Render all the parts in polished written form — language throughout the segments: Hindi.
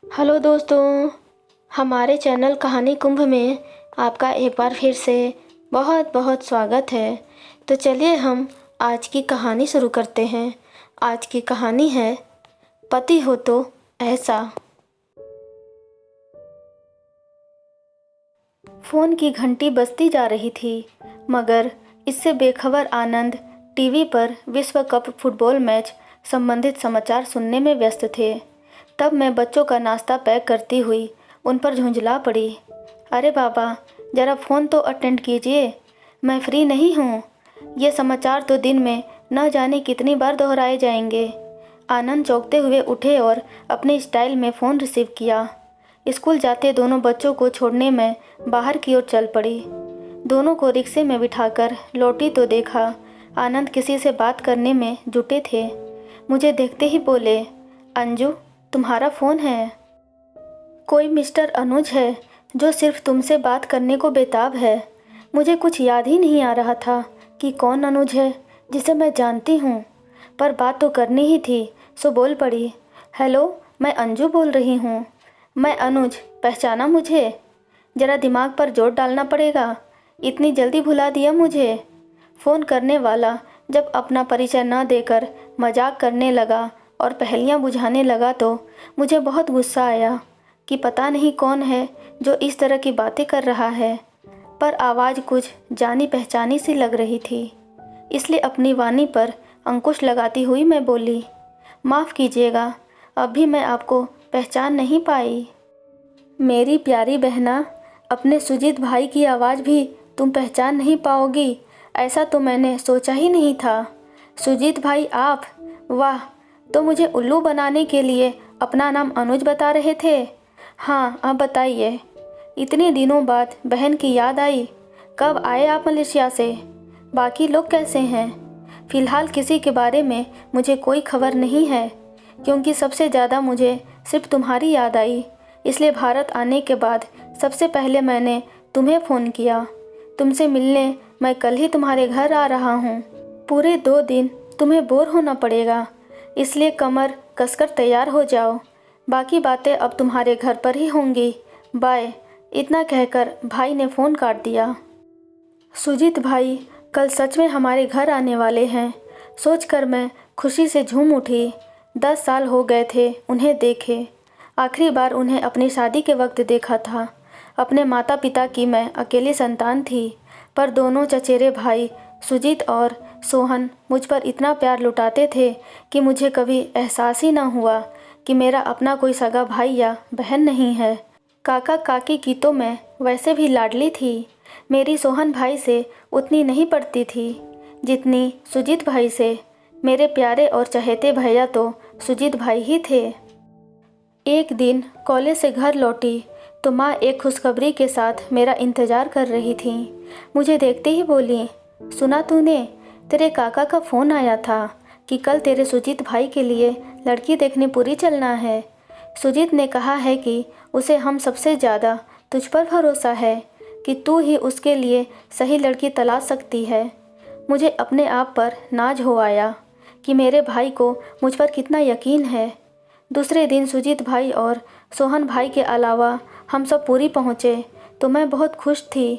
हेलो दोस्तों, हमारे चैनल कहानी कुंभ में आपका एक बार फिर से बहुत बहुत स्वागत है। तो चलिए हम आज की कहानी शुरू करते हैं। आज की कहानी है पति हो तो ऐसा। फ़ोन की घंटी बजती जा रही थी, मगर इससे बेखबर आनंद टीवी पर विश्व कप फुटबॉल मैच संबंधित समाचार सुनने में व्यस्त थे। तब मैं बच्चों का नाश्ता पैक करती हुई उन पर झुंझला पड़ी। अरे बाबा, ज़रा फ़ोन तो अटेंड कीजिए, मैं फ्री नहीं हूँ। ये समाचार तो दिन में न जाने कितनी बार दोहराए जाएंगे। आनंद चौंकते हुए उठे और अपने स्टाइल में फ़ोन रिसीव किया। स्कूल जाते दोनों बच्चों को छोड़ने में बाहर की ओर चल पड़ी। दोनों को रिक्शे में बिठाकर लौटी तो देखा आनंद किसी से बात करने में जुटे थे। मुझे देखते ही बोले, अंजू, तुम्हारा फ़ोन है? कोई मिस्टर अनुज है जो सिर्फ तुमसे बात करने को बेताब है। मुझे कुछ याद ही नहीं आ रहा था कि कौन अनुज है जिसे मैं जानती हूँ, पर बात तो करनी ही थी, सो बोल पड़ी। हेलो, मैं अंजू बोल रही हूँ। मैं अनुज, पहचाना मुझे? ज़रा दिमाग पर जोर डालना पड़ेगा, इतनी जल्दी भुला दिया मुझे। फ़ोन करने वाला जब अपना परिचय न देकर मजाक करने लगा और पहेलियाँ बुझाने लगा तो मुझे बहुत गुस्सा आया कि पता नहीं कौन है जो इस तरह की बातें कर रहा है, पर आवाज़ कुछ जानी पहचानी सी लग रही थी। इसलिए अपनी वाणी पर अंकुश लगाती हुई मैं बोली, माफ़ कीजिएगा, अभी मैं आपको पहचान नहीं पाई। मेरी प्यारी बहना, अपने सुजीत भाई की आवाज़ भी तुम पहचान नहीं पाओगी, ऐसा तो मैंने सोचा ही नहीं था। सुजीत भाई आप? वाह, तो मुझे उल्लू बनाने के लिए अपना नाम अनुज बता रहे थे। हाँ, अब बताइए, इतने दिनों बाद बहन की याद आई। कब आए आप मलेशिया से? बाकी लोग कैसे हैं? फ़िलहाल किसी के बारे में मुझे कोई खबर नहीं है, क्योंकि सबसे ज़्यादा मुझे सिर्फ तुम्हारी याद आई। इसलिए भारत आने के बाद सबसे पहले मैंने तुम्हें फ़ोन किया। तुमसे मिलने मैं कल ही तुम्हारे घर आ रहा हूँ। पूरे 2 दिन तुम्हें बोर होना पड़ेगा, इसलिए कमर कसकर तैयार हो जाओ। बाकी बातें अब तुम्हारे घर पर ही होंगी। बाय। इतना कहकर भाई ने फ़ोन काट दिया। सुजीत भाई कल सच में हमारे घर आने वाले हैं, सोचकर मैं खुशी से झूम उठी। 10 साल हो गए थे उन्हें देखे। आखिरी बार उन्हें अपनी शादी के वक्त देखा था। अपने माता पिता की मैं अकेली संतान थी, पर दोनों चचेरे भाई सुजीत और सोहन मुझ पर इतना प्यार लुटाते थे कि मुझे कभी एहसास ही ना हुआ कि मेरा अपना कोई सगा भाई या बहन नहीं है। काका काकी की तो मैं वैसे भी लाडली थी। मेरी सोहन भाई से उतनी नहीं पड़ती थी जितनी सुजीत भाई से। मेरे प्यारे और चहेते भैया तो सुजीत भाई ही थे। एक दिन कॉलेज से घर लौटी तो माँ एक खुशखबरी के साथ मेरा इंतज़ार कर रही थी। मुझे देखते ही बोली, सुना तूने, तेरे काका का फ़ोन आया था कि कल तेरे सुजीत भाई के लिए लड़की देखने पूरी चलना है। सुजीत ने कहा है कि उसे हम सबसे ज़्यादा तुझ पर भरोसा है कि तू ही उसके लिए सही लड़की तलाश सकती है। मुझे अपने आप पर नाज हो आया कि मेरे भाई को मुझ पर कितना यकीन है। दूसरे दिन सुजीत भाई और सोहन भाई के अलावा हम सब पूरी पहुँचे तो मैं बहुत खुश थी।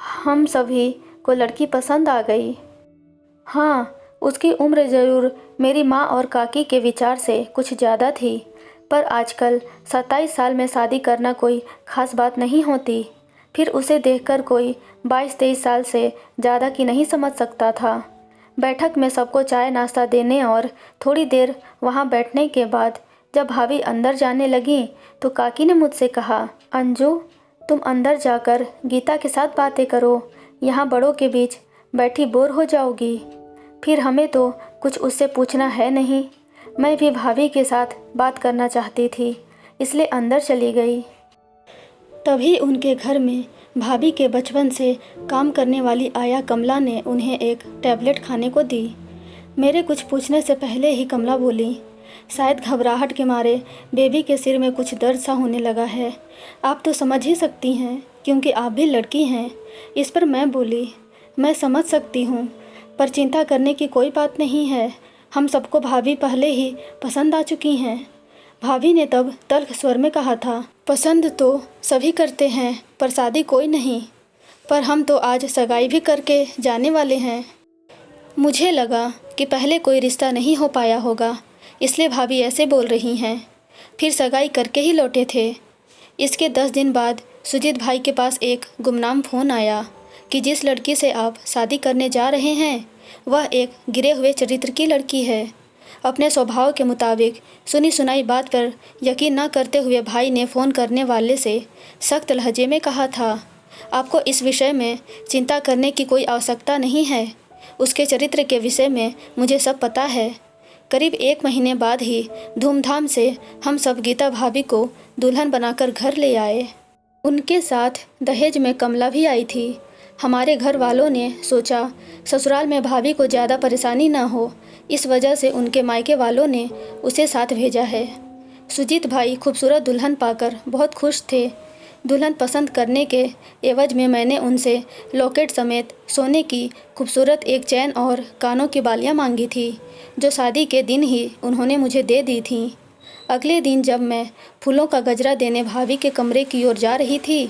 हम सभी को लड़की पसंद आ गई। हाँ, उसकी उम्र ज़रूर मेरी माँ और काकी के विचार से कुछ ज़्यादा थी, पर आजकल 27 साल में शादी करना कोई ख़ास बात नहीं होती। फिर उसे देखकर कोई 22-23 साल से ज़्यादा की नहीं समझ सकता था। बैठक में सबको चाय नाश्ता देने और थोड़ी देर वहाँ बैठने के बाद जब भाभी अंदर जाने लगी तो काकी ने मुझसे कहा, अंजू, तुम अंदर जाकर गीता के साथ बातें करो, यहाँ बड़ों के बीच बैठी बोर हो जाओगी। फिर हमें तो कुछ उससे पूछना है नहीं। मैं भी भाभी के साथ बात करना चाहती थी, इसलिए अंदर चली गई। तभी उनके घर में भाभी के बचपन से काम करने वाली आया कमला ने उन्हें एक टैबलेट खाने को दी। मेरे कुछ पूछने से पहले ही कमला बोली, शायद घबराहट के मारे बेबी के सिर में कुछ दर्द सा होने लगा है। आप तो समझ ही सकती हैं, क्योंकि आप भी लड़की हैं। इस पर मैं बोली, मैं समझ सकती हूँ, पर चिंता करने की कोई बात नहीं है। हम सबको भाभी पहले ही पसंद आ चुकी हैं। भाभी ने तब तल्ख स्वर में कहा था, पसंद तो सभी करते हैं पर शादी कोई नहीं, पर हम तो आज सगाई भी करके जाने वाले हैं। मुझे लगा कि पहले कोई रिश्ता नहीं हो पाया होगा, इसलिए भाभी ऐसे बोल रही हैं। फिर सगाई करके ही लौटे थे। इसके 10 दिन बाद सुजीत भाई के पास एक गुमनाम फ़ोन आया कि जिस लड़की से आप शादी करने जा रहे हैं वह एक गिरे हुए चरित्र की लड़की है। अपने स्वभाव के मुताबिक सुनी सुनाई बात पर यकीन न करते हुए भाई ने फ़ोन करने वाले से सख्त लहजे में कहा था, आपको इस विषय में चिंता करने की कोई आवश्यकता नहीं है। उसके चरित्र के विषय में मुझे सब पता है। करीब 1 महीने बाद ही धूमधाम से हम सब गीता भाभी को दुल्हन बनाकर घर ले आए। उनके साथ दहेज में कमला भी आई थी। हमारे घर वालों ने सोचा ससुराल में भाभी को ज़्यादा परेशानी ना हो, इस वजह से उनके मायके वालों ने उसे साथ भेजा है। सुजीत भाई खूबसूरत दुल्हन पाकर बहुत खुश थे। दुल्हन पसंद करने के एवज में मैंने उनसे लॉकेट समेत सोने की खूबसूरत एक चैन और कानों की बालियां मांगी थी, जो शादी के दिन ही उन्होंने मुझे दे दी थीं। अगले दिन जब मैं फूलों का गजरा देने भाभी के कमरे की ओर जा रही थी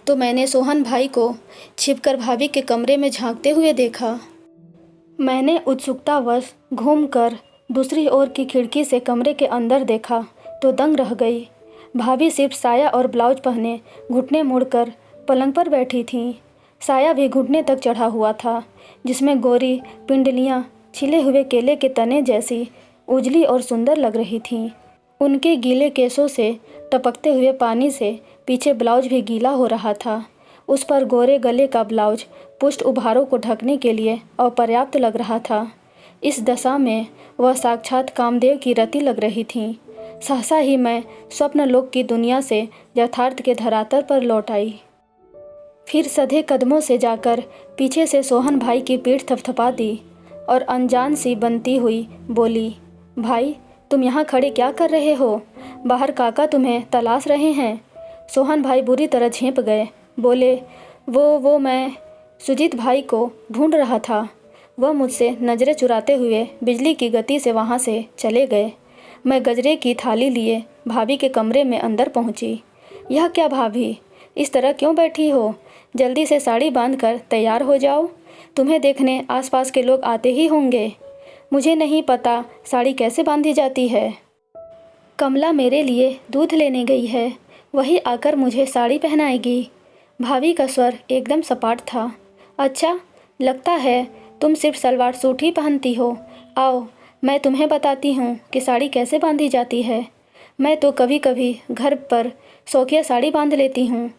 तो मैंने सोहन भाई को छिपकर भाभी के कमरे में झांकते हुए देखा। मैंने उत्सुकतावश घूमकर दूसरी ओर की खिड़की से कमरे के अंदर देखा तो दंग रह गई। भाभी सिर्फ साया और ब्लाउज पहने घुटने मुड़कर पलंग पर बैठी थीं। साया भी घुटने तक चढ़ा हुआ था, जिसमें गोरी पिंडलियाँ छिले हुए केले के तने जैसी उजली और सुंदर लग रही थीं। उनके गीले केसों से टपकते हुए पानी से पीछे ब्लाउज भी गीला हो रहा था। उस पर गोरे गले का ब्लाउज पुष्ट उभारों को ढकने के लिए अपर्याप्त लग रहा था। इस दशा में वह साक्षात कामदेव की रति लग रही थीं। सहसा ही मैं स्वप्न लोक की दुनिया से यथार्थ के धरातल पर लौट आई। फिर सधे कदमों से जाकर पीछे से सोहन भाई की पीठ थपथपा दी और अनजान सी बनती हुई बोली, भाई तुम यहाँ खड़े क्या कर रहे हो? बाहर काका तुम्हें तलाश रहे हैं। सोहन भाई बुरी तरह झेंप गए। बोले, वो मैं सुजीत भाई को ढूंढ रहा था। वह मुझसे नज़रें चुराते हुए बिजली की गति से वहाँ से चले गए। मैं गजरे की थाली लिए भाभी के कमरे में अंदर पहुँची। यह क्या भाभी, इस तरह क्यों बैठी हो? जल्दी से साड़ी बांधकर तैयार हो जाओ। तुम्हें देखने आसपास के लोग आते ही होंगे। मुझे नहीं पता साड़ी कैसे बांधी जाती है। कमला मेरे लिए दूध लेने गई है, वही आकर मुझे साड़ी पहनाएगी। भाभी का स्वर एकदम सपाट था। अच्छा, लगता है तुम सिर्फ सलवार सूट ही पहनती हो। आओ, मैं तुम्हें बताती हूँ कि साड़ी कैसे बांधी जाती है। मैं तो कभी कभी घर पर शौकिया साड़ी बांध लेती हूँ।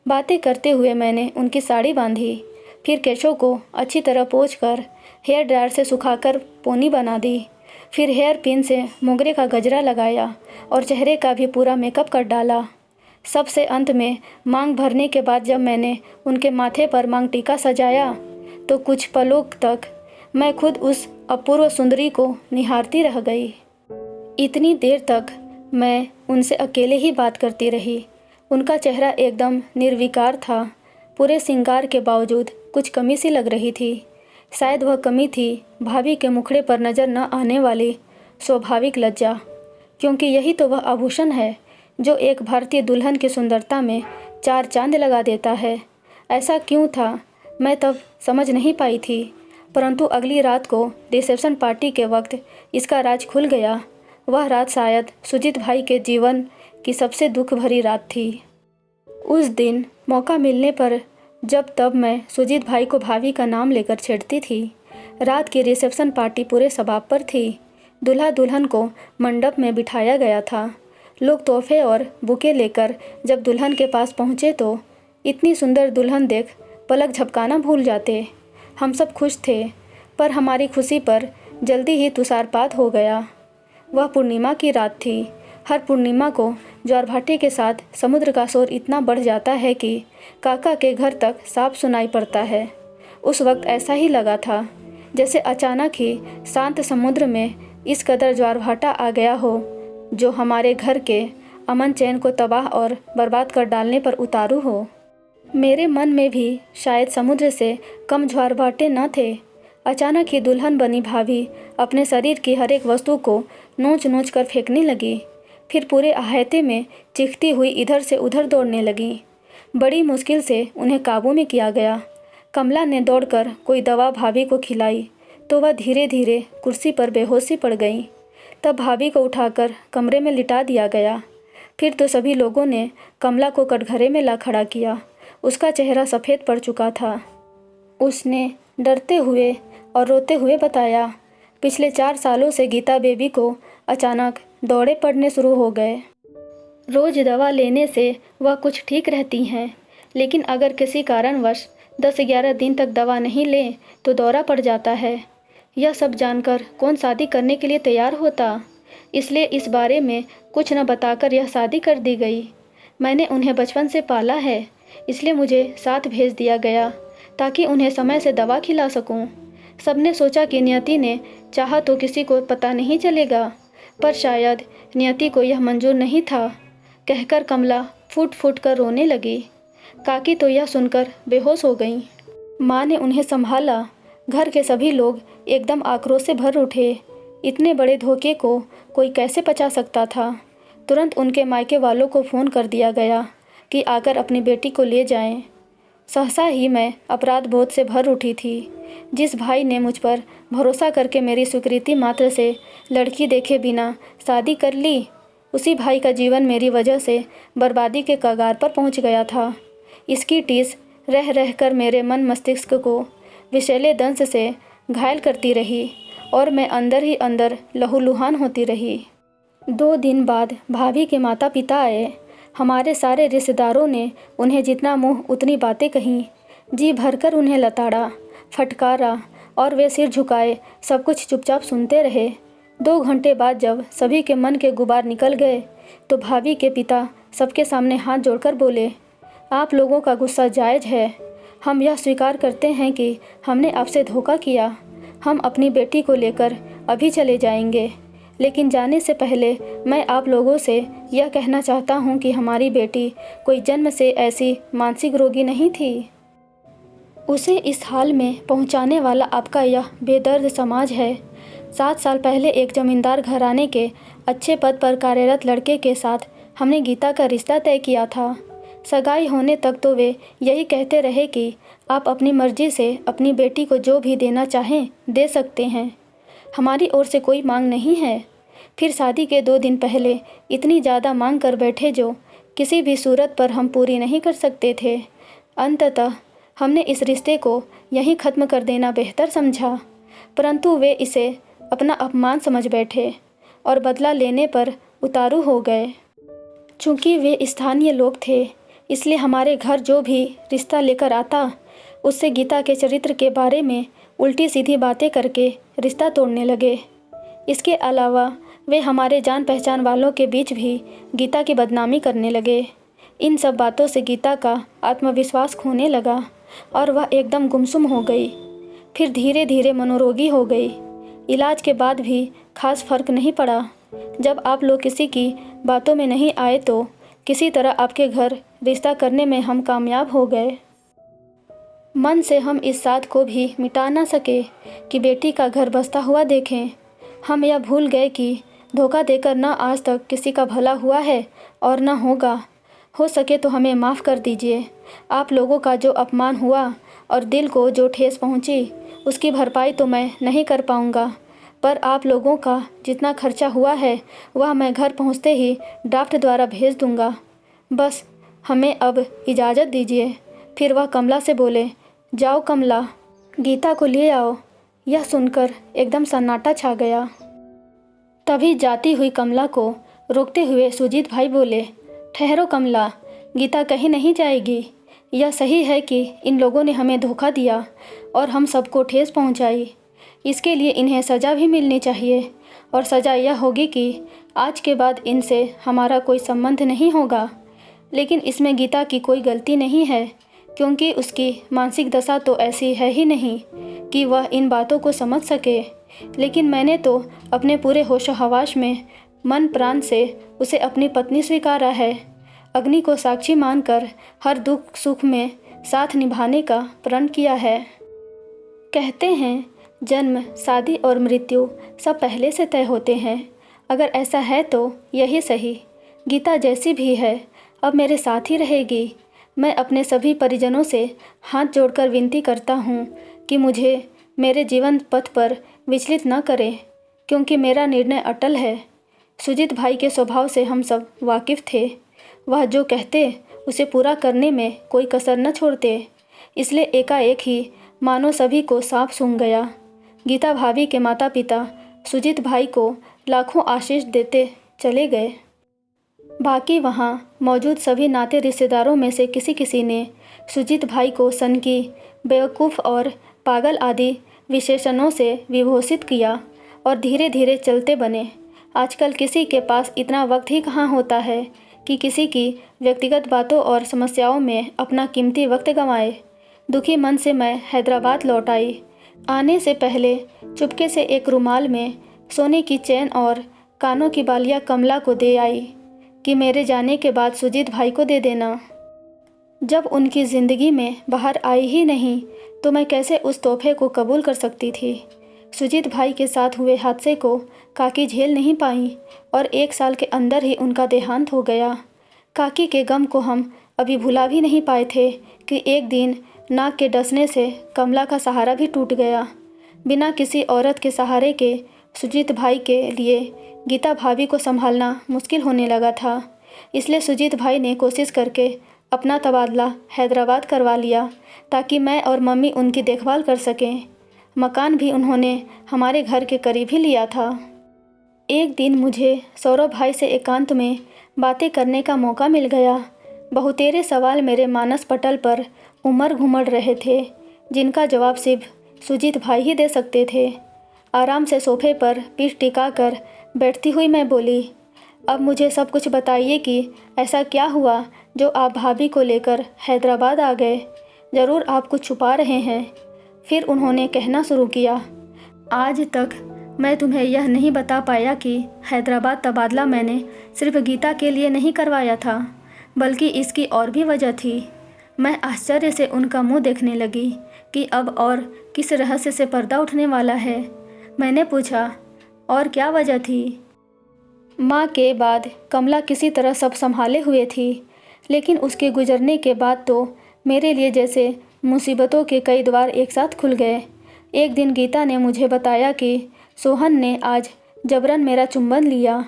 बातें करते हुए मैंने उनकी साड़ी बांधी, फिर केशों को अच्छी तरह पोंछकर हेयर ड्रायर से सुखाकर पोनी बना दी। फिर हेयर पिन से मोगरे का गजरा लगाया और चेहरे का भी पूरा मेकअप कर डाला। सबसे अंत में मांग भरने के बाद जब मैंने उनके माथे पर मांग टीका सजाया तो कुछ पलों तक मैं खुद उस अपूर्व सुंदरी को निहारती रह गई। इतनी देर तक मैं उनसे अकेले ही बात करती रही। उनका चेहरा एकदम निर्विकार था। पूरे श्रृंगार के बावजूद कुछ कमी सी लग रही थी। शायद वह कमी थी भाभी के मुखड़े पर नज़र न आने वाली स्वाभाविक लज्जा, क्योंकि यही तो वह आभूषण है जो एक भारतीय दुल्हन की सुंदरता में 4 चांद लगा देता है। ऐसा क्यों था मैं तब समझ नहीं पाई थी, परंतु अगली रात को रिसेप्शन पार्टी के वक्त इसका राज खुल गया। वह रात शायद सुजीत भाई के जीवन की सबसे दुख भरी रात थी। उस दिन मौका मिलने पर जब तब मैं सुजीत भाई को भाभी का नाम लेकर छेड़ती थी। रात की रिसेप्शन पार्टी पूरे शबाब पर थी। दूल्हा दुल्हन को मंडप में बिठाया गया था। लोग तोहफे और बुके लेकर जब दुल्हन के पास पहुँचे तो इतनी सुंदर दुल्हन देख पलक झपकाना भूल जाते। हम सब खुश थे, पर हमारी खुशी पर जल्दी ही तुषारपात हो गया। वह पूर्णिमा की रात थी। हर पूर्णिमा को ज्वार भाटे के साथ समुद्र का शोर इतना बढ़ जाता है कि काका के घर तक साफ सुनाई पड़ता है। उस वक्त ऐसा ही लगा था जैसे अचानक ही शांत समुद्र में इस कदर ज्वार भाटा आ गया हो जो हमारे घर के अमन चैन को तबाह और बर्बाद कर डालने पर उतारू हो। मेरे मन में भी शायद समुद्र से कम ज्वार भाटे न थे। अचानक ही दुल्हन बनी भाभी अपने शरीर की हर एक वस्तु को नोच नोच कर फेंकने लगी। फिर पूरे अहाते में चीखती हुई इधर से उधर दौड़ने लगीं। बड़ी मुश्किल से उन्हें काबू में किया गया। कमला ने दौड़कर कोई दवा भाभी को खिलाई तो वह धीरे धीरे कुर्सी पर बेहोशी पड़ गई। तब भाभी को उठाकर कमरे में लिटा दिया गया। फिर तो सभी लोगों ने कमला को कटघरे में ला खड़ा किया। उसका चेहरा सफ़ेद पड़ चुका था। उसने डरते हुए और रोते हुए बताया, पिछले 4 सालों से गीता बेबी को अचानक दौरे पड़ने शुरू हो गए। रोज़ दवा लेने से वह कुछ ठीक रहती हैं, लेकिन अगर किसी कारणवश 10-11 दिन तक दवा नहीं लें तो दौरा पड़ जाता है। यह सब जानकर कौन शादी करने के लिए तैयार होता, इसलिए इस बारे में कुछ न बताकर यह शादी कर दी गई। मैंने उन्हें बचपन से पाला है, इसलिए मुझे साथ भेज दिया गया ताकि उन्हें समय से दवा खिला सकूं। सबने सोचा कि नियति ने चाहा तो किसी को पता नहीं चलेगा, पर शायद नियति को यह मंजूर नहीं था। कहकर कमला फूट फूट कर रोने लगी। काकी तो यह सुनकर बेहोश हो गईं। माँ ने उन्हें संभाला। घर के सभी लोग एकदम आक्रोश से भर उठे। इतने बड़े धोखे को कोई कैसे पचा सकता था। तुरंत उनके मायके वालों को फ़ोन कर दिया गया कि आकर अपनी बेटी को ले जाएं। सहसा ही मैं अपराध बोध से भर उठी थी। जिस भाई ने मुझ पर भरोसा करके मेरी स्वीकृति मात्र से लड़की देखे बिना शादी कर ली, उसी भाई का जीवन मेरी वजह से बर्बादी के कगार पर पहुंच गया था। इसकी टीस रह रहकर मेरे मन मस्तिष्क को विषैले दंश से घायल करती रही और मैं अंदर ही अंदर लहूलुहान होती रही। 2 दिन बाद भाभी के माता पिता आए। हमारे सारे रिश्तेदारों ने उन्हें जितना मुँह उतनी बातें कहीं। जी भरकर उन्हें लताड़ा, फटकारा और वे सिर झुकाए सब कुछ चुपचाप सुनते रहे। 2 घंटे बाद जब सभी के मन के गुबार निकल गए तो भाभी के पिता सबके सामने हाथ जोड़कर बोले, आप लोगों का गुस्सा जायज़ है। हम यह स्वीकार करते हैं कि हमने आपसे धोखा किया। हम अपनी बेटी को लेकर अभी चले जाएंगे, लेकिन जाने से पहले मैं आप लोगों से यह कहना चाहता हूँ कि हमारी बेटी कोई जन्म से ऐसी मानसिक रोगी नहीं थी। उसे इस हाल में पहुँचाने वाला आपका यह बेदर्द समाज है। 7 साल पहले एक जमींदार घराने के अच्छे पद पर कार्यरत लड़के के साथ हमने गीता का रिश्ता तय किया था। सगाई होने तक तो वे यही कहते रहे कि आप अपनी मर्जी से अपनी बेटी को जो भी देना चाहें दे सकते हैं, हमारी ओर से कोई मांग नहीं है। फिर शादी के 2 दिन पहले इतनी ज़्यादा मांग कर बैठे जो किसी भी सूरत पर हम पूरी नहीं कर सकते थे। अंततः हमने इस रिश्ते को यहीं ख़त्म कर देना बेहतर समझा, परंतु वे इसे अपना अपमान समझ बैठे और बदला लेने पर उतारू हो गए। चूँकि वे स्थानीय लोग थे, इसलिए हमारे घर जो भी रिश्ता लेकर आता उससे गीता के चरित्र के बारे में उल्टी सीधी बातें करके रिश्ता तोड़ने लगे। इसके अलावा वे हमारे जान पहचान वालों के बीच भी गीता की बदनामी करने लगे। इन सब बातों से गीता का आत्मविश्वास खोने लगा और वह एकदम गुमसुम हो गई। फिर धीरे धीरे मनोरोगी हो गई। इलाज के बाद भी खास फर्क नहीं पड़ा। जब आप लोग किसी की बातों में नहीं आए तो किसी तरह आपके घर रिश्ता करने में हम कामयाब हो गए। मन से हम इस साथ को भी मिटा ना सके कि बेटी का घर बसता हुआ देखें। हम यह भूल गए कि धोखा देकर न आज तक किसी का भला हुआ है और न होगा। हो सके तो हमें माफ़ कर दीजिए। आप लोगों का जो अपमान हुआ और दिल को जो ठेस पहुंची, उसकी भरपाई तो मैं नहीं कर पाऊंगा, पर आप लोगों का जितना खर्चा हुआ है वह मैं घर पहुंचते ही ड्राफ्ट द्वारा भेज दूंगा। बस हमें अब इजाज़त दीजिए। फिर वह कमला से बोले, जाओ कमला, गीता को ले आओ। यह सुनकर एकदम सन्नाटा छा गया। तभी जाती हुई कमला को रोकते हुए सुजीत भाई बोले, ठहरो कमला, गीता कहीं नहीं जाएगी। यह सही है कि इन लोगों ने हमें धोखा दिया और हम सबको ठेस पहुंचाई। इसके लिए इन्हें सज़ा भी मिलनी चाहिए और सज़ा यह होगी कि आज के बाद इनसे हमारा कोई संबंध नहीं होगा। लेकिन इसमें गीता की कोई गलती नहीं है, क्योंकि उसकी मानसिक दशा तो ऐसी है ही नहीं कि वह इन बातों को समझ सके। लेकिन मैंने तो अपने पूरे होशो हवास में मन प्राण से उसे अपनी पत्नी स्वीकारा है। अग्नि को साक्षी मानकर हर दुख सुख में साथ निभाने का प्रण किया है। कहते हैं जन्म, शादी और मृत्यु सब पहले से तय होते हैं। अगर ऐसा है तो यही सही। गीता जैसी भी है अब मेरे साथ ही रहेगी। मैं अपने सभी परिजनों से हाथ जोड़कर विनती करता हूँ कि मुझे मेरे जीवन पथ पर विचलित न करें, क्योंकि मेरा निर्णय अटल है। सुजीत भाई के स्वभाव से हम सब वाकिफ़ थे। वह जो कहते उसे पूरा करने में कोई कसर न छोड़ते, इसलिए एकाएक ही मानो सभी को साफ सूंघ गया। गीता भाभी के माता पिता सुजीत भाई को लाखों आशीष देते चले गए। बाकी वहाँ मौजूद सभी नाते रिश्तेदारों में से किसी किसी ने सुजीत भाई को सनकी, बेवकूफ़ और पागल आदि विशेषणों से विभूषित किया और धीरे धीरे चलते बने। आजकल किसी के पास इतना वक्त ही कहाँ होता है कि किसी की व्यक्तिगत बातों और समस्याओं में अपना कीमती वक्त गंवाए। दुखी मन से मैं हैदराबाद लौट आई। आने से पहले चुपके से एक रुमाल में सोने की चेन और कानों की बालियाँ कमला को दे आई कि मेरे जाने के बाद सुजीत भाई को दे देना। जब उनकी ज़िंदगी में बाहर आई ही नहीं तो मैं कैसे उस तोहफे को कबूल कर सकती थी। सुजीत भाई के साथ हुए हादसे को काकी झेल नहीं पाई और 1 साल के अंदर ही उनका देहांत हो गया। काकी के गम को हम अभी भुला भी नहीं पाए थे कि एक दिन नाक के डसने से कमला का सहारा भी टूट गया। बिना किसी औरत के सहारे के सुजीत भाई के लिए गीता भाभी को संभालना मुश्किल होने लगा था। इसलिए सुजीत भाई ने कोशिश करके अपना तबादला हैदराबाद करवा लिया ताकि मैं और मम्मी उनकी देखभाल कर सकें। मकान भी उन्होंने हमारे घर के करीब ही लिया था। एक दिन मुझे सौरभ भाई से एकांत में बातें करने का मौका मिल गया। बहुतेरे सवाल मेरे मानस पटल पर उमड़ घुमड़ रहे थे, जिनका जवाब सिर्फ सुजीत भाई ही दे सकते थे। आराम से सोफे पर पीठ टिकाकर बैठती हुई मैं बोली, अब मुझे सब कुछ बताइए कि ऐसा क्या हुआ जो आप भाभी को लेकर हैदराबाद आ गए। ज़रूर आप कुछ छुपा रहे हैं। फिर उन्होंने कहना शुरू किया, आज तक मैं तुम्हें यह नहीं बता पाया कि हैदराबाद तबादला मैंने सिर्फ गीता के लिए नहीं करवाया था, बल्कि इसकी और भी वजह थी। मैं आश्चर्य से उनका मुंह देखने लगी कि अब और किस रहस्य से पर्दा उठने वाला है। मैंने पूछा, और क्या वजह थी? माँ के बाद कमला किसी तरह सब संभाले हुए थी, लेकिन उसके गुजरने के बाद तो मेरे लिए जैसे मुसीबतों के कई द्वार एक साथ खुल गए। एक दिन गीता ने मुझे बताया कि सोहन ने आज जबरन मेरा चुंबन लिया।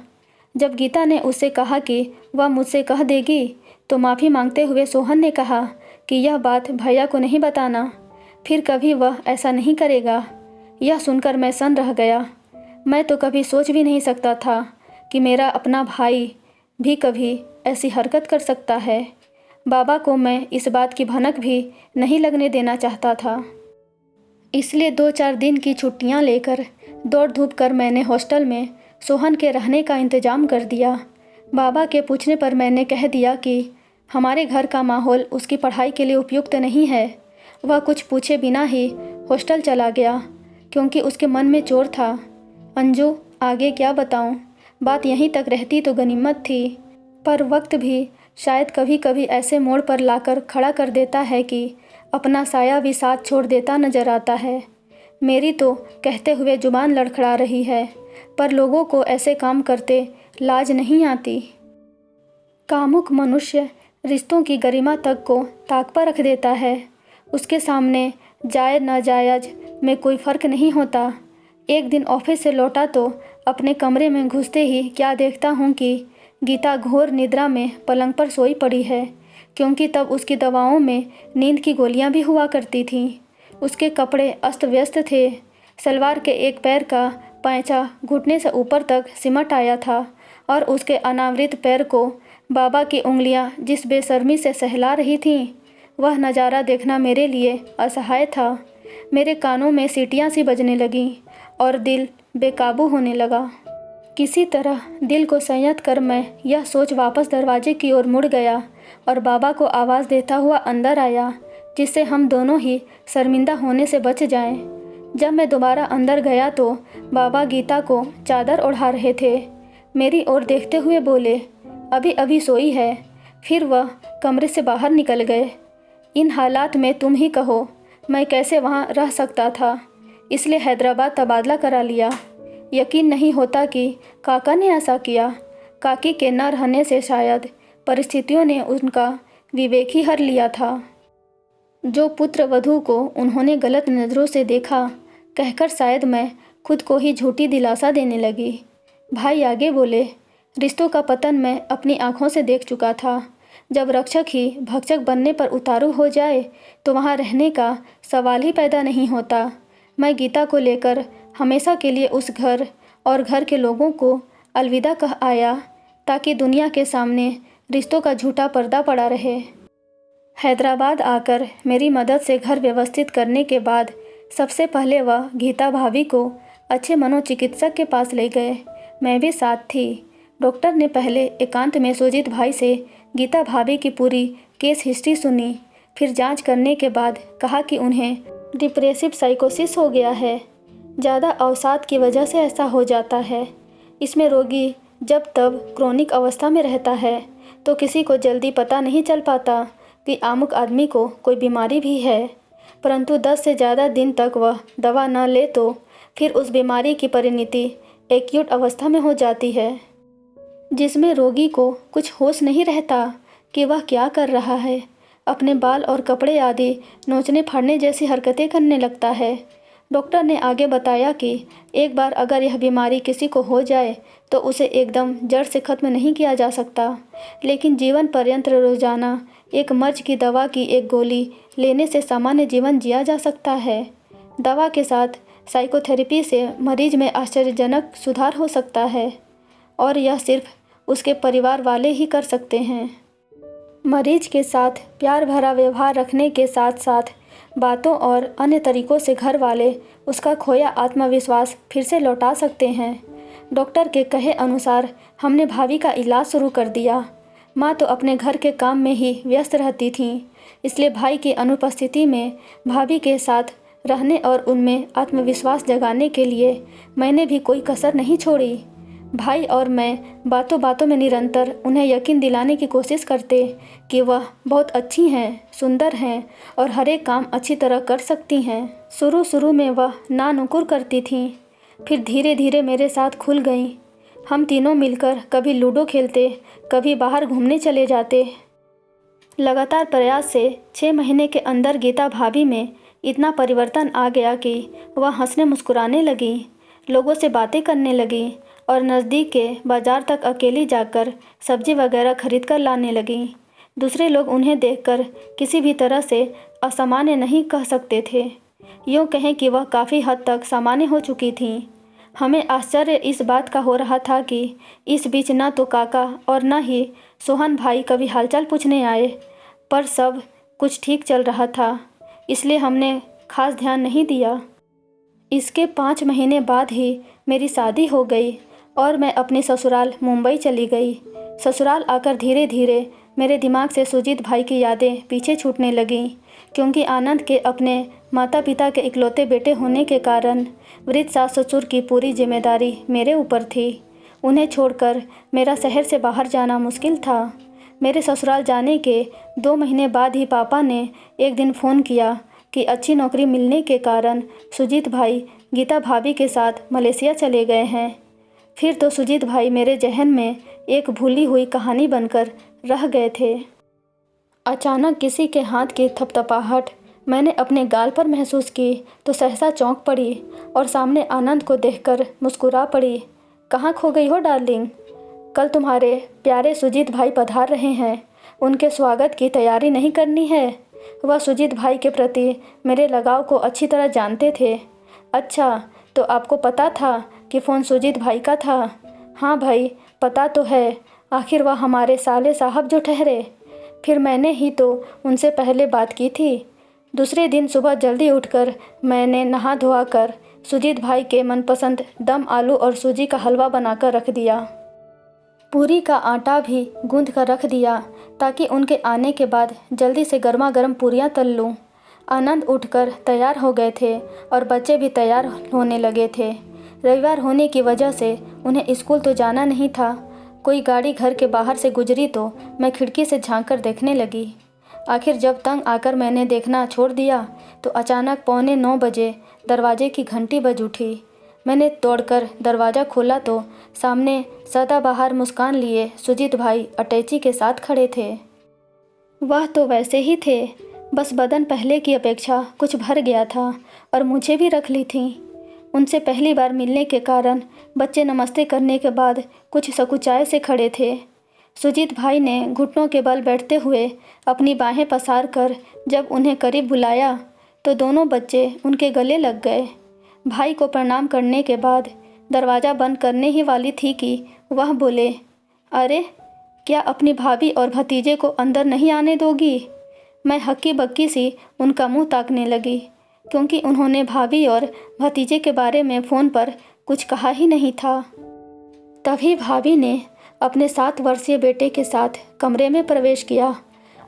जब गीता ने उससे कहा कि वह मुझसे कह देगी तो माफ़ी मांगते हुए सोहन ने कहा कि यह बात भैया को नहीं बताना, फिर कभी वह ऐसा नहीं करेगा। यह सुनकर मैं सन रह गया। मैं तो कभी सोच भी नहीं सकता था कि मेरा अपना भाई भी कभी ऐसी हरकत कर सकता है। बाबा को मैं इस बात की भनक भी नहीं लगने देना चाहता था। इसलिए 2-4 दिन की छुट्टियां लेकर दौड़ धूप कर मैंने हॉस्टल में सोहन के रहने का इंतज़ाम कर दिया। बाबा के पूछने पर मैंने कह दिया कि हमारे घर का माहौल उसकी पढ़ाई के लिए उपयुक्त नहीं है। वह कुछ पूछे बिना ही हॉस्टल चला गया, क्योंकि उसके मन में चोर था। अंजू, आगे क्या बताऊं? बात यहीं तक रहती तो गनीमत थी, पर वक्त भी शायद कभी कभी ऐसे मोड़ पर लाकर खड़ा कर देता है कि अपना साया भी साथ छोड़ देता नजर आता है। मेरी तो कहते हुए जुबान लड़खड़ा रही है, पर लोगों को ऐसे काम करते लाज नहीं आती। कामुक मनुष्य रिश्तों की गरिमा तक को ताक पर रख देता है। उसके सामने जायज़ नाजायज़ में कोई फ़र्क नहीं होता। एक दिन ऑफिस से लौटा तो अपने कमरे में घुसते ही क्या देखता हूँ कि गीता घोर निद्रा में पलंग पर सोई पड़ी है, क्योंकि तब उसकी दवाओं में नींद की गोलियां भी हुआ करती थीं। उसके कपड़े अस्त व्यस्त थे। सलवार के एक पैर का पैंचा घुटने से ऊपर तक सिमट आया था और उसके अनावृत पैर को बाबा की उंगलियां जिस बेशर्मी से सहला रही थीं, वह नज़ारा देखना मेरे लिए असहाय था। मेरे कानों में सीटियां सी बजने लगीं और दिल बेकाबू होने लगा। किसी तरह दिल को संयत कर मैं यह सोच वापस दरवाजे की ओर मुड़ गया और बाबा को आवाज़ देता हुआ अंदर आया, जिससे हम दोनों ही शर्मिंदा होने से बच जाएं। जब मैं दोबारा अंदर गया तो बाबा गीता को चादर ओढ़ा रहे थे। मेरी ओर देखते हुए बोले, अभी अभी सोई है। फिर वह कमरे से बाहर निकल गए। इन हालात में तुम ही कहो मैं कैसे वहाँ रह सकता था, इसलिए हैदराबाद तबादला करा लिया। यकीन नहीं होता कि काका ने ऐसा किया। काकी के न रहने से शायद परिस्थितियों ने उनका विवेक ही हर लिया था। जो पुत्र वधू को उन्होंने गलत नज़रों से देखा, कहकर शायद मैं खुद को ही झूठी दिलासा देने लगी। भाई आगे बोले, रिश्तों का पतन मैं अपनी आंखों से देख चुका था। जब रक्षक ही भक्षक बनने पर उतारू हो जाए तो वहाँ रहने का सवाल ही पैदा नहीं होता। मैं गीता को लेकर हमेशा के लिए उस घर और घर के लोगों को अलविदा कह आया, ताकि दुनिया के सामने रिश्तों का झूठा पर्दा पड़ा रहे। हैदराबाद आकर मेरी मदद से घर व्यवस्थित करने के बाद सबसे पहले वह गीता भाभी को अच्छे मनोचिकित्सक के पास ले गए। मैं भी साथ थी। डॉक्टर ने पहले एकांत में सुजीत भाई से गीता भाभी की पूरी केस हिस्ट्री सुनी। फिर जांच करने के बाद कहा कि उन्हें डिप्रेसिव साइकोसिस हो गया है। ज़्यादा अवसाद की वजह से ऐसा हो जाता है। इसमें रोगी जब तब क्रोनिक अवस्था में रहता है तो किसी को जल्दी पता नहीं चल पाता कि आमुक आदमी को कोई बीमारी भी है, परंतु 10 से ज़्यादा दिन तक वह दवा न ले तो फिर उस बीमारी की परिणति एक्यूट अवस्था में हो जाती है, जिसमें रोगी को कुछ होश नहीं रहता कि वह क्या कर रहा है। अपने बाल और कपड़े आदि नोचने फाड़ने जैसी हरकतें करने लगता है। डॉक्टर ने आगे बताया कि एक बार अगर यह बीमारी किसी को हो जाए तो उसे एकदम जड़ से ख़त्म नहीं किया जा सकता, लेकिन जीवन पर्यंत रोजाना एक मर्ज की दवा की एक गोली लेने से सामान्य जीवन जिया जा सकता है। दवा के साथ साइकोथेरेपी से मरीज में आश्चर्यजनक सुधार हो सकता है और यह सिर्फ उसके परिवार वाले ही कर सकते हैं। मरीज के साथ प्यार भरा व्यवहार रखने के साथ साथ बातों और अन्य तरीकों से घर वाले उसका खोया आत्मविश्वास फिर से लौटा सकते हैं। डॉक्टर के कहे अनुसार हमने भाभी का इलाज शुरू कर दिया। माँ तो अपने घर के काम में ही व्यस्त रहती थीं, इसलिए भाई की अनुपस्थिति में भाभी के साथ रहने और उनमें आत्मविश्वास जगाने के लिए मैंने भी कोई कसर नहीं छोड़ी। भाई और मैं बातों बातों में निरंतर उन्हें यकीन दिलाने की कोशिश करते कि वह बहुत अच्छी हैं, सुंदर हैं और हर एक काम अच्छी तरह कर सकती हैं। शुरू में वह ना नुकुर करती थीं, फिर धीरे धीरे मेरे साथ खुल गईं। हम तीनों मिलकर कभी लूडो खेलते, कभी बाहर घूमने चले जाते। लगातार प्रयास से 6 महीने के अंदर गीता भाभी में इतना परिवर्तन आ गया कि वह हंसने मुस्कुराने लगी, लोगों से बातें करने लगी और नज़दीक के बाज़ार तक अकेली जाकर सब्ज़ी वगैरह खरीद कर लाने लगी। दूसरे लोग उन्हें देखकर किसी भी तरह से असामान्य नहीं कह सकते थे। यूँ कहें कि वह काफ़ी हद तक सामान्य हो चुकी थीं। हमें आश्चर्य इस बात का हो रहा था कि इस बीच न तो काका और न ही सोहन भाई कभी हालचाल पूछने आए, पर सब कुछ ठीक चल रहा था, इसलिए हमने खास ध्यान नहीं दिया। इसके 5 महीने बाद ही मेरी शादी हो गई और मैं अपने ससुराल मुंबई चली गई। ससुराल आकर धीरे धीरे मेरे दिमाग से सुजीत भाई की यादें पीछे छूटने लगीं, क्योंकि आनंद के अपने माता पिता के इकलौते बेटे होने के कारण वृद्ध सास ससुर की पूरी जिम्मेदारी मेरे ऊपर थी। उन्हें छोड़कर मेरा शहर से बाहर जाना मुश्किल था। मेरे ससुराल जाने के 2 महीने बाद ही पापा ने एक दिन फ़ोन किया कि अच्छी नौकरी मिलने के कारण सुजीत भाई गीता भाभी के साथ मलेशिया चले गए हैं। फिर तो सुजीत भाई मेरे जहन में एक भूली हुई कहानी बनकर रह गए थे। अचानक किसी के हाथ की थपथपाहट मैंने अपने गाल पर महसूस की तो सहसा चौंक पड़ी और सामने आनंद को देखकर मुस्कुरा पड़ी। कहाँ खो गई हो डार्लिंग? कल तुम्हारे प्यारे सुजीत भाई पधार रहे हैं, उनके स्वागत की तैयारी नहीं करनी है? वह सुजीत भाई के प्रति मेरे लगाव को अच्छी तरह जानते थे। अच्छा, तो आपको पता था कि फ़ोन सुजीत भाई का था? हाँ भाई, पता तो है, आखिर वह हमारे साले साहब जो ठहरे। फिर मैंने ही तो उनसे पहले बात की थी। दूसरे दिन सुबह जल्दी उठकर मैंने नहा धोआ कर सुजीत भाई के मनपसंद दम आलू और सूजी का हलवा बनाकर रख दिया। पूरी का आटा भी गूंद कर रख दिया ताकि उनके आने के बाद जल्दी से गर्मा गर्म पूरियाँ तल लूँ। आनंद उठकर तैयार हो गए थे और बच्चे भी तैयार होने लगे थे। रविवार होने की वजह से उन्हें स्कूल तो जाना नहीं था। कोई गाड़ी घर के बाहर से गुजरी तो मैं खिड़की से झांक कर देखने लगी। आखिर जब तंग आकर मैंने देखना छोड़ दिया तो अचानक 8:45 बजे दरवाजे की घंटी बज उठी। मैंने दौड़कर दरवाज़ा खोला तो सामने सदाबहार मुस्कान लिए सुजीत भाई अटैची के साथ खड़े थे। वह तो वैसे ही थे, बस बदन पहले की अपेक्षा कुछ भर गया था और मुझे भी रख ली थी। उनसे पहली बार मिलने के कारण बच्चे नमस्ते करने के बाद कुछ सकुचाए से खड़े थे। सुजीत भाई ने घुटनों के बल बैठते हुए अपनी बाहें पसार कर जब उन्हें करीब बुलाया तो दोनों बच्चे उनके गले लग गए। भाई को प्रणाम करने के बाद दरवाज़ा बंद करने ही वाली थी कि वह बोले, अरे क्या अपनी भाभी और भतीजे को अंदर नहीं आने दोगी? मैं हक्की बक्की सी उनका मुंह ताकने लगी, क्योंकि उन्होंने भाभी और भतीजे के बारे में फ़ोन पर कुछ कहा ही नहीं था। तभी भाभी ने अपने 7 वर्षीय बेटे के साथ कमरे में प्रवेश किया।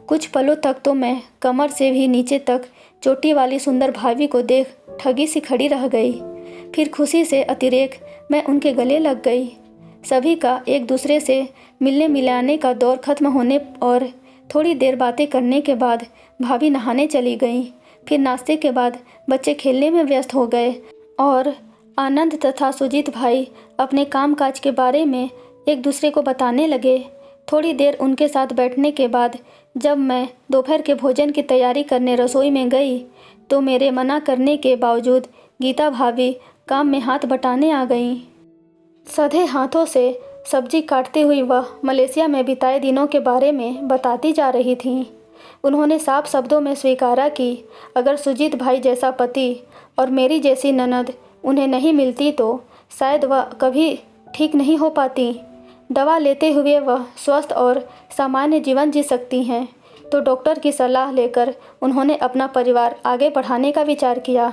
कुछ पलों तक तो मैं कमर से भी नीचे तक चोटी वाली सुंदर भाभी को देख ठगी सी खड़ी रह गई। फिर खुशी से अतिरेक मैं उनके गले लग गई। सभी का एक दूसरे से मिलने मिलाने का दौर खत्म होने और थोड़ी देर बातें करने के बाद भाभी नहाने चली गईं। फिर नाश्ते के बाद बच्चे खेलने में व्यस्त हो गए और आनंद तथा सुजीत भाई अपने कामकाज के बारे में एक दूसरे को बताने लगे। थोड़ी देर उनके साथ बैठने के बाद जब मैं दोपहर के भोजन की तैयारी करने रसोई में गई तो मेरे मना करने के बावजूद गीता भाभी काम में हाथ बटाने आ गईं। सधे हाथों से सब्जी काटती हुई वह मलेशिया में बिताए दिनों के बारे में बताती जा रही थीं। उन्होंने साफ शब्दों में स्वीकारा कि अगर सुजीत भाई जैसा पति और मेरी जैसी ननद उन्हें नहीं मिलती तो शायद वह कभी ठीक नहीं हो पाती। दवा लेते हुए वह स्वस्थ और सामान्य जीवन जी सकती हैं, तो डॉक्टर की सलाह लेकर उन्होंने अपना परिवार आगे बढ़ाने का विचार किया।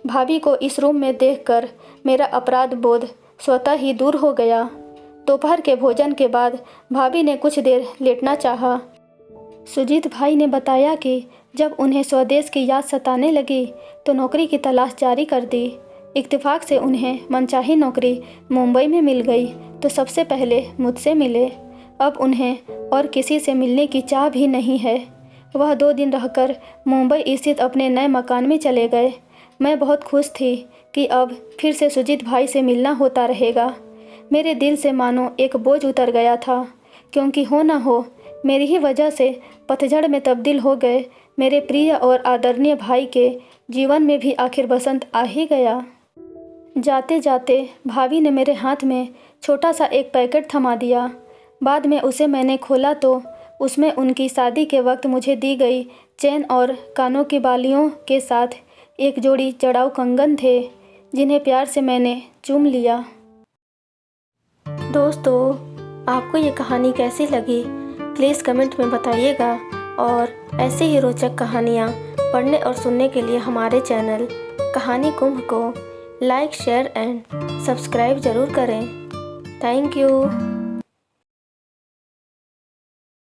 भाभी को इस रूम में देखकर मेरा अपराध बोध स्वतः ही दूर हो गया। दोपहर के भोजन के बाद भाभी ने कुछ देर लेटना चाहा। सुजीत भाई ने बताया कि जब उन्हें स्वदेश की याद सताने लगी तो नौकरी की तलाश जारी कर दी। इत्तेफाक से उन्हें मनचाही नौकरी मुंबई में मिल गई तो सबसे पहले मुझसे मिले। अब उन्हें और किसी से मिलने की चाह भी नहीं है। वह 2 दिन रहकर मुंबई स्थित अपने नए मकान में चले गए। मैं बहुत खुश थी कि अब फिर से सुजीत भाई से मिलना होता रहेगा। मेरे दिल से मानो एक बोझ उतर गया था, क्योंकि हो ना हो मेरी ही वजह से पतझड़ में तब्दील हो गए मेरे प्रिय और आदरणीय भाई के जीवन में भी आखिर बसंत आ ही गया। जाते जाते भाभी ने मेरे हाथ में छोटा सा एक पैकेट थमा दिया। बाद में उसे मैंने खोला तो उसमें उनकी शादी के वक्त मुझे दी गई चेन और कानों की बालियों के साथ एक जोड़ी जड़ाऊ कंगन थे, जिन्हें प्यार से मैंने चूम लिया। दोस्तों, आपको ये कहानी कैसी लगी प्लीज़ कमेंट में बताइएगा, और ऐसे ही रोचक कहानियाँ पढ़ने और सुनने के लिए हमारे चैनल कहानी कुंभ को लाइक, शेयर एंड सब्सक्राइब ज़रूर करें। Thank you.